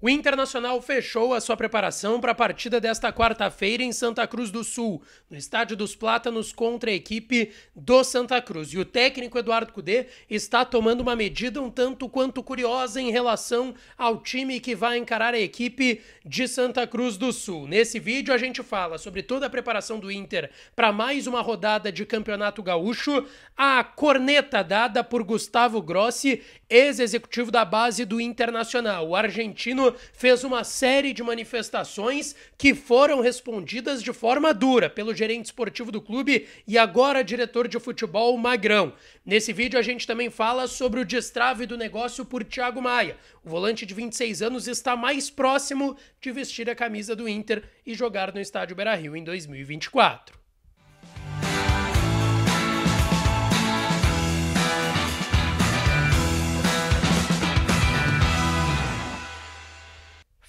O Internacional fechou a sua preparação para a partida desta quarta-feira em Santa Cruz do Sul, no Estádio dos Plátanos contra a equipe do Santa Cruz. E o técnico Eduardo Cudê está tomando uma medida um tanto quanto curiosa em relação ao time que vai encarar a equipe de Santa Cruz do Sul. Nesse vídeo a gente fala sobre toda a preparação do Inter para mais uma rodada de Campeonato Gaúcho, a corneta dada por Gustavo Grossi, ex-executivo da base do Internacional. O argentino fez uma série de manifestações que foram respondidas de forma dura pelo gerente esportivo do clube e agora diretor de futebol, Magrão. Nesse vídeo a gente também fala sobre o destrave do negócio por Thiago Maia. O volante de 26 anos está mais próximo de vestir a camisa do Inter e jogar no estádio Beira-Rio em 2024.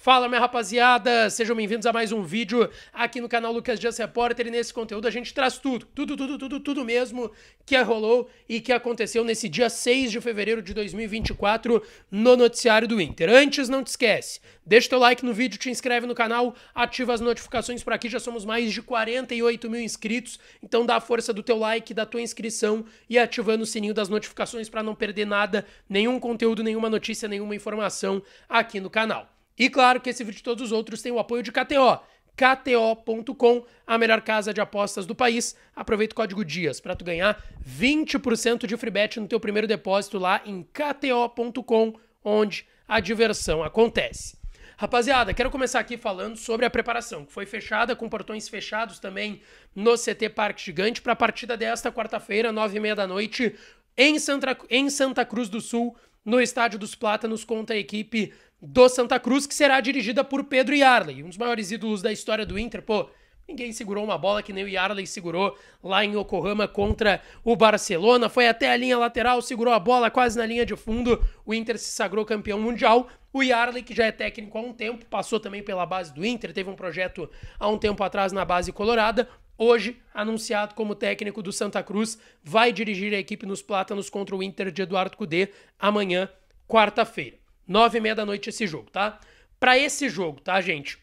Fala, minha rapaziada, sejam bem-vindos a mais um vídeo aqui no canal Lucas Dias Repórter, e nesse conteúdo a gente traz tudo mesmo que rolou e que aconteceu nesse dia 6 de fevereiro de 2024 no noticiário do Inter. Antes, não te esquece, deixa teu like no vídeo, te inscreve no canal, ativa as notificações por aqui, já somos mais de 48 mil inscritos, então dá a força do teu like, da tua inscrição e ativando o sininho das notificações para não perder nada, nenhum conteúdo, nenhuma notícia, nenhuma informação aqui no canal. E claro que esse vídeo e todos os outros têm o apoio de KTO, KTO.com, a melhor casa de apostas do país. Aproveita o código DIAS para tu ganhar 20% de free bet no teu primeiro depósito lá em KTO.com, onde a diversão acontece. Rapaziada, quero começar aqui falando sobre a preparação, que foi fechada com portões fechados também no CT Parque Gigante para a partida desta quarta-feira, 9h30 da noite, em Santa Cruz do Sul, no Estádio dos Plátanos contra a equipe do Santa Cruz, que será dirigida por Pedro Yarley, um dos maiores ídolos da história do Inter. Pô, ninguém segurou uma bola que nem o Yarley segurou lá em Yokohama contra o Barcelona, foi até a linha lateral, segurou a bola quase na linha de fundo, o Inter se sagrou campeão mundial. O Yarley, que já é técnico há um tempo, passou também pela base do Inter, teve um projeto há um tempo atrás na base colorada, hoje anunciado como técnico do Santa Cruz, vai dirigir a equipe nos Plátanos contra o Inter de Eduardo Cudê amanhã, quarta-feira. 9h30 da noite esse jogo, tá? Pra esse jogo, tá, gente?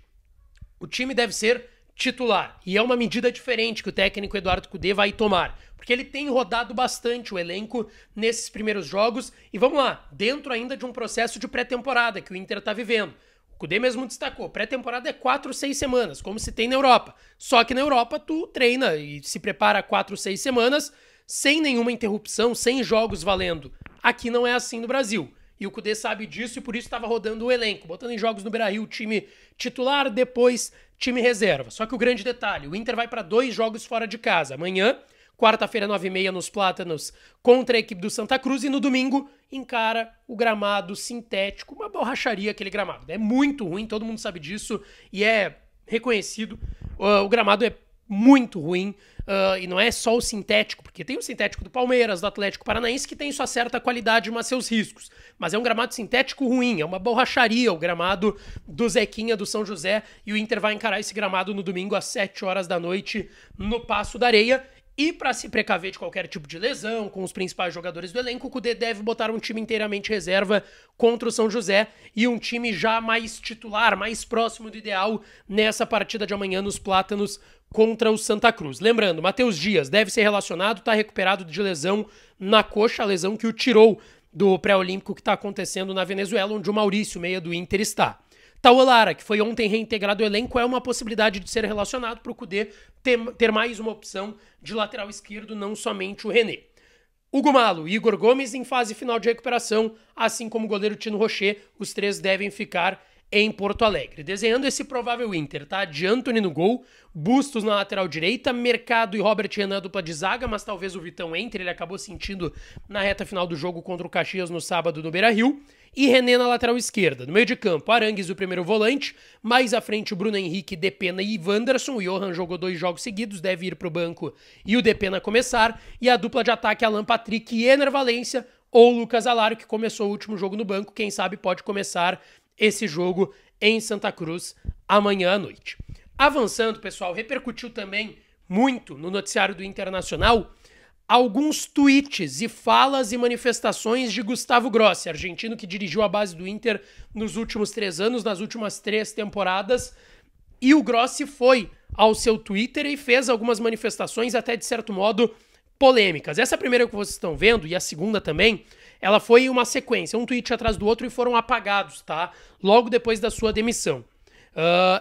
O time deve ser titular. E é uma medida diferente que o técnico Eduardo Cudê vai tomar. Porque ele tem rodado bastante o elenco nesses primeiros jogos. E vamos lá, dentro ainda de um processo de pré-temporada que o Inter tá vivendo. O Cudê mesmo destacou, pré-temporada é 4, 6 semanas, como se tem na Europa. Só que na Europa tu treina e se prepara 4, 6 semanas sem nenhuma interrupção, sem jogos valendo. Aqui não é assim no Brasil. E o Cudê sabe disso e por isso estava rodando o elenco, botando em jogos no Beira-Rio o time titular, depois time reserva. Só que o grande detalhe, o Inter vai para 2 jogos fora de casa. Amanhã, quarta-feira, 9h30 nos Plátanos, contra a equipe do Santa Cruz, e no domingo encara o gramado sintético, uma borracharia aquele gramado. É muito ruim, todo mundo sabe disso e é reconhecido. O gramado é muito ruim, e não é só o sintético, porque tem o sintético do Palmeiras, do Atlético Paranaense, que tem sua certa qualidade, mas seus riscos. Mas é um gramado sintético ruim, é uma borracharia o gramado do Zequinha, do São José, e o Inter vai encarar esse gramado no domingo às 7 horas da noite no Paço da Areia. E para se precaver de qualquer tipo de lesão com os principais jogadores do elenco, o Cudê deve botar um time inteiramente reserva contra o São José e um time já mais titular, mais próximo do ideal nessa partida de amanhã nos Plátanos contra o Santa Cruz. Lembrando, Matheus Dias deve ser relacionado, está recuperado de lesão na coxa, a lesão que o tirou do pré-olímpico que está acontecendo na Venezuela, onde o Maurício, meia do Inter, está. Tauan Lara, que foi ontem reintegrado ao elenco, é uma possibilidade de ser relacionado para o Cudê ter mais uma opção de lateral esquerdo, não somente o René. Hugo Malo e Igor Gomes em fase final de recuperação, assim como o goleiro Tino Rocher, os 3 devem ficar em Porto Alegre. Desenhando esse provável Inter, tá? De Antony no gol, Bustos na lateral direita, Mercado e Robert Renan dupla de zaga, mas talvez o Vitão entre, ele acabou sentindo na reta final do jogo contra o Caxias no sábado no Beira-Rio, e René na lateral esquerda. No meio de campo, Arangues o primeiro volante, mais à frente o Bruno Henrique, Depena e Wanderson. O Johan jogou 2 jogos seguidos, deve ir pro banco e o Depena começar, e a dupla de ataque Alan Patrick e Ener Valencia ou Lucas Alário, que começou o último jogo no banco, quem sabe pode começar esse jogo em Santa Cruz amanhã à noite. Avançando, pessoal, repercutiu também muito no noticiário do Internacional alguns tweets e falas e manifestações de Gustavo Grossi, argentino que dirigiu a base do Inter nos últimos 3 anos, nas últimas 3 temporadas. E o Grossi foi ao seu Twitter e fez algumas manifestações até, de certo modo, polêmicas. Essa primeira que vocês estão vendo, e a segunda também, ela foi uma sequência, um tweet atrás do outro e foram apagados, tá? Logo depois da sua demissão.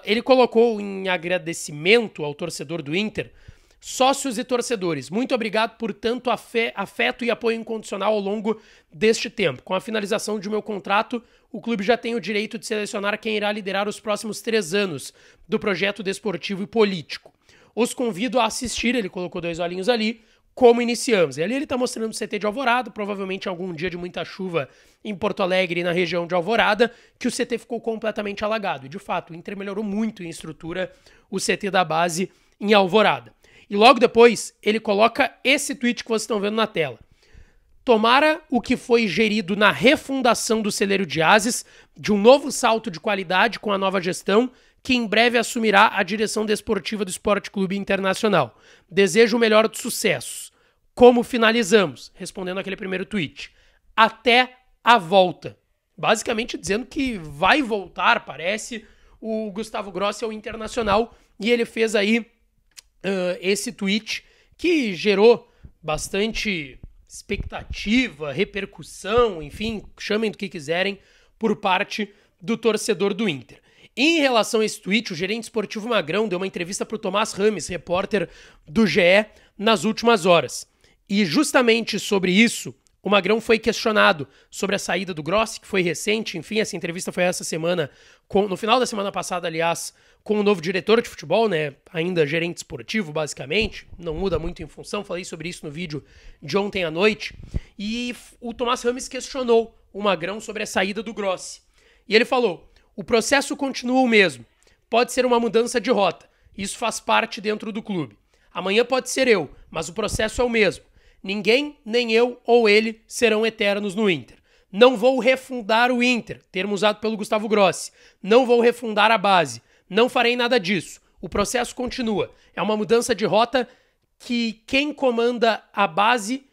Ele colocou em agradecimento ao torcedor do Inter: sócios e torcedores, muito obrigado por tanto afeto e apoio incondicional ao longo deste tempo. Com a finalização de meu contrato, o clube já tem o direito de selecionar quem irá liderar os próximos 3 anos do projeto desportivo e político. Os convido a assistir, ele colocou 2 olhinhos ali, como iniciamos. E ali ele está mostrando o CT de Alvorada, provavelmente algum dia de muita chuva em Porto Alegre e na região de Alvorada, que o CT ficou completamente alagado. E de fato, o Inter melhorou muito em estrutura o CT da base em Alvorada. E logo depois, ele coloca esse tweet que vocês estão vendo na tela: tomara o que foi gerido na refundação do celeiro de Ases, de um novo salto de qualidade com a nova gestão, que em breve assumirá a direção desportiva do Sport Clube Internacional. Desejo o melhor dos sucessos. Como finalizamos? Respondendo aquele primeiro tweet: até a volta. Basicamente dizendo que vai voltar, parece, o Gustavo Grossi ao Internacional. E ele fez aí esse tweet que gerou bastante expectativa, repercussão, enfim, chamem do que quiserem, por parte do torcedor do Inter. Em relação a esse tweet, o gerente esportivo Magrão deu uma entrevista para o Tomás Rames, repórter do GE, nas últimas horas. E justamente sobre isso, o Magrão foi questionado sobre a saída do Grossi, que foi recente. Enfim, essa entrevista foi essa semana, no final da semana passada, aliás, com o novo diretor de futebol, né? Ainda gerente esportivo, basicamente. Não muda muito em função, falei sobre isso no vídeo de ontem à noite. E o Tomás Rames questionou o Magrão sobre a saída do Grossi. E ele falou: o processo continua o mesmo. Pode ser uma mudança de rota. Isso faz parte dentro do clube. Amanhã pode ser eu, mas o processo é o mesmo. Ninguém, nem eu ou ele, serão eternos no Inter. Não vou refundar o Inter, termo usado pelo Gustavo Grossi. Não vou refundar a base. Não farei nada disso. O processo continua. É uma mudança de rota que quem comanda a base,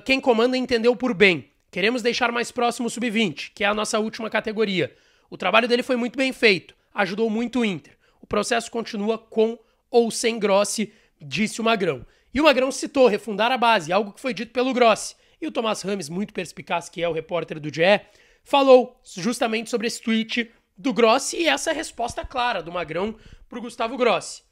quem comanda entendeu por bem. Queremos deixar mais próximo o Sub-20, que é a nossa última categoria. O trabalho dele foi muito bem feito, ajudou muito o Inter. O processo continua com ou sem Grossi, disse o Magrão. E o Magrão citou refundar a base, algo que foi dito pelo Grossi. E o Tomás Rames, muito perspicaz que é o repórter do GE, falou justamente sobre esse tweet do Grossi e essa resposta clara do Magrão para o Gustavo Grossi.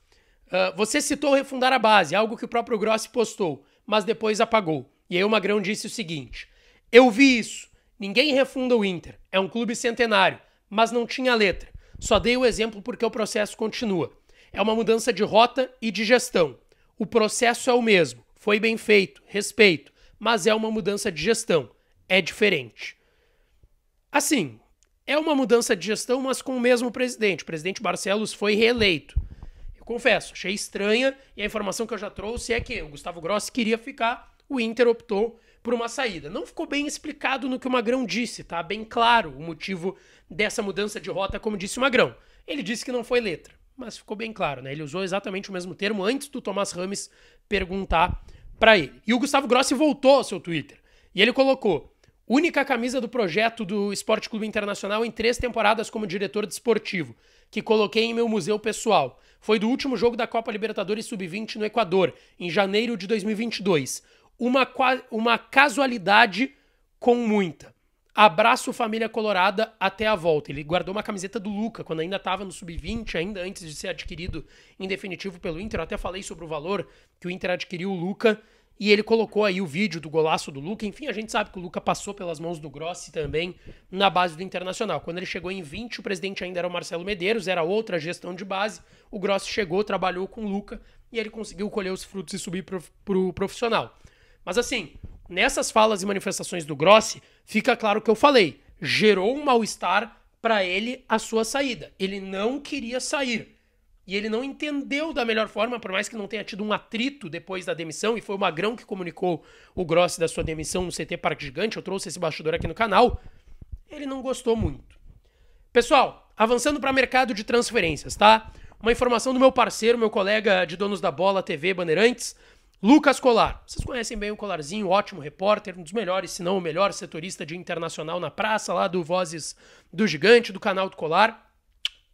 Você citou refundar a base, algo que o próprio Grossi postou, mas depois apagou. E aí o Magrão disse o seguinte: eu vi isso, ninguém refunda o Inter, é um clube centenário, mas não tinha letra. Só dei o exemplo porque o processo continua. É uma mudança de rota e de gestão. O processo é o mesmo, foi bem feito, respeito, mas é uma mudança de gestão, é diferente. Assim, é uma mudança de gestão, mas com o mesmo presidente. O presidente Barcelos foi reeleito. Eu confesso, achei estranha, e a informação que eu já trouxe é que o Gustavo Grossi queria ficar, o Inter optou por uma saída. Não ficou bem explicado no que o Magrão disse, tá? Bem claro o motivo dessa mudança de rota, como disse o Magrão. Ele disse que não foi letra, mas ficou bem claro, né? Ele usou exatamente o mesmo termo antes do Tomás Rames perguntar para ele. E o Gustavo Grossi voltou ao seu Twitter e ele colocou: única camisa do projeto do Sport Clube Internacional em 3 temporadas como diretor desportivo, que coloquei em meu museu pessoal. Foi do último jogo da Copa Libertadores Sub-20 no Equador, em janeiro de 2022. Uma casualidade com muita. Abraço, família colorada, até a volta. Ele guardou uma camiseta do Luca quando ainda estava no Sub-20, ainda antes de ser adquirido em definitivo pelo Inter. Eu até falei sobre o valor que o Inter adquiriu o Luca. E ele colocou aí o vídeo do golaço do Luca. Enfim, a gente sabe que o Luca passou pelas mãos do Grossi também na base do Internacional. Quando ele chegou em 20, o presidente ainda era o Marcelo Medeiros, era outra gestão de base. O Grossi chegou, trabalhou com o Luca e ele conseguiu colher os frutos e subir pro profissional. Mas assim, nessas falas e manifestações do Grossi, fica claro o que eu falei. Gerou um mal-estar para ele a sua saída. Ele não queria sair. E ele não entendeu da melhor forma, por mais que não tenha tido um atrito depois da demissão, e foi o Magrão que comunicou o Grossi da sua demissão no CT Parque Gigante. Eu trouxe esse bastidor aqui no canal. Ele não gostou muito. Pessoal, avançando para mercado de transferências, tá? Uma informação do meu parceiro, meu colega de Donos da Bola TV Bandeirantes. Lucas Colar. Vocês conhecem bem o Colarzinho, ótimo repórter, um dos melhores, se não o melhor setorista de Internacional na praça, lá do Vozes do Gigante, do canal do Colar.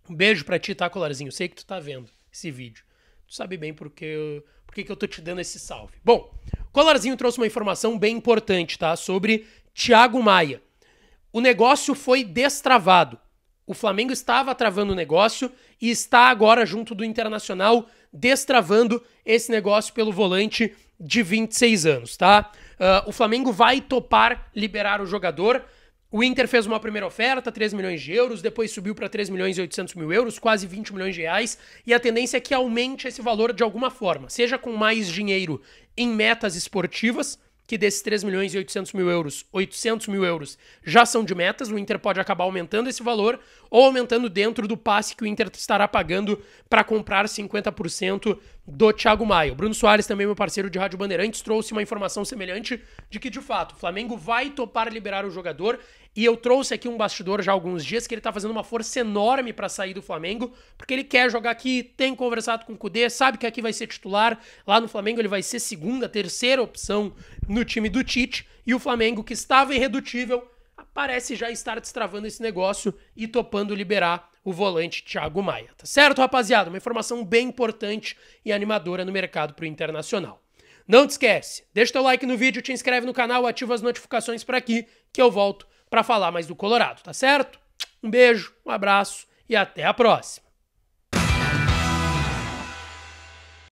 Um beijo pra ti, tá, Colarzinho? Sei que tu tá vendo esse vídeo. Tu sabe bem por que eu tô te dando esse salve. Bom, Colarzinho trouxe uma informação bem importante, tá? Sobre Thiago Maia. O negócio foi destravado. O Flamengo estava travando o negócio e está agora junto do Internacional destravando esse negócio pelo volante de 26 anos, tá? O Flamengo vai topar liberar o jogador. O Inter fez uma primeira oferta, 3 milhões de euros, depois subiu para 3 milhões e 800 mil euros, quase 20 milhões de reais, e a tendência é que aumente esse valor de alguma forma, seja com mais dinheiro em metas esportivas, que desses 3 milhões e 800 mil euros, 800 mil euros já são de metas, o Inter pode acabar aumentando esse valor ou aumentando dentro do passe que o Inter estará pagando para comprar 50% do Thiago Maia. O Bruno Soares, também meu parceiro de Rádio Bandeirantes, trouxe uma informação semelhante de que, de fato, o Flamengo vai topar liberar o jogador, e eu trouxe aqui um bastidor já há alguns dias que ele tá fazendo uma força enorme para sair do Flamengo, porque ele quer jogar aqui, tem conversado com o Kudê, sabe que aqui vai ser titular, lá no Flamengo ele vai ser segunda, terceira opção no time do Tite, e o Flamengo, que estava irredutível, parece já estar destravando esse negócio e topando liberar o volante Thiago Maia. Tá certo, rapaziada? Uma informação bem importante e animadora no mercado pro Internacional. Não te esquece, deixa teu like no vídeo, te inscreve no canal, ativa as notificações por aqui, que eu volto para falar mais do Colorado, tá certo? Um beijo, um abraço e até a próxima.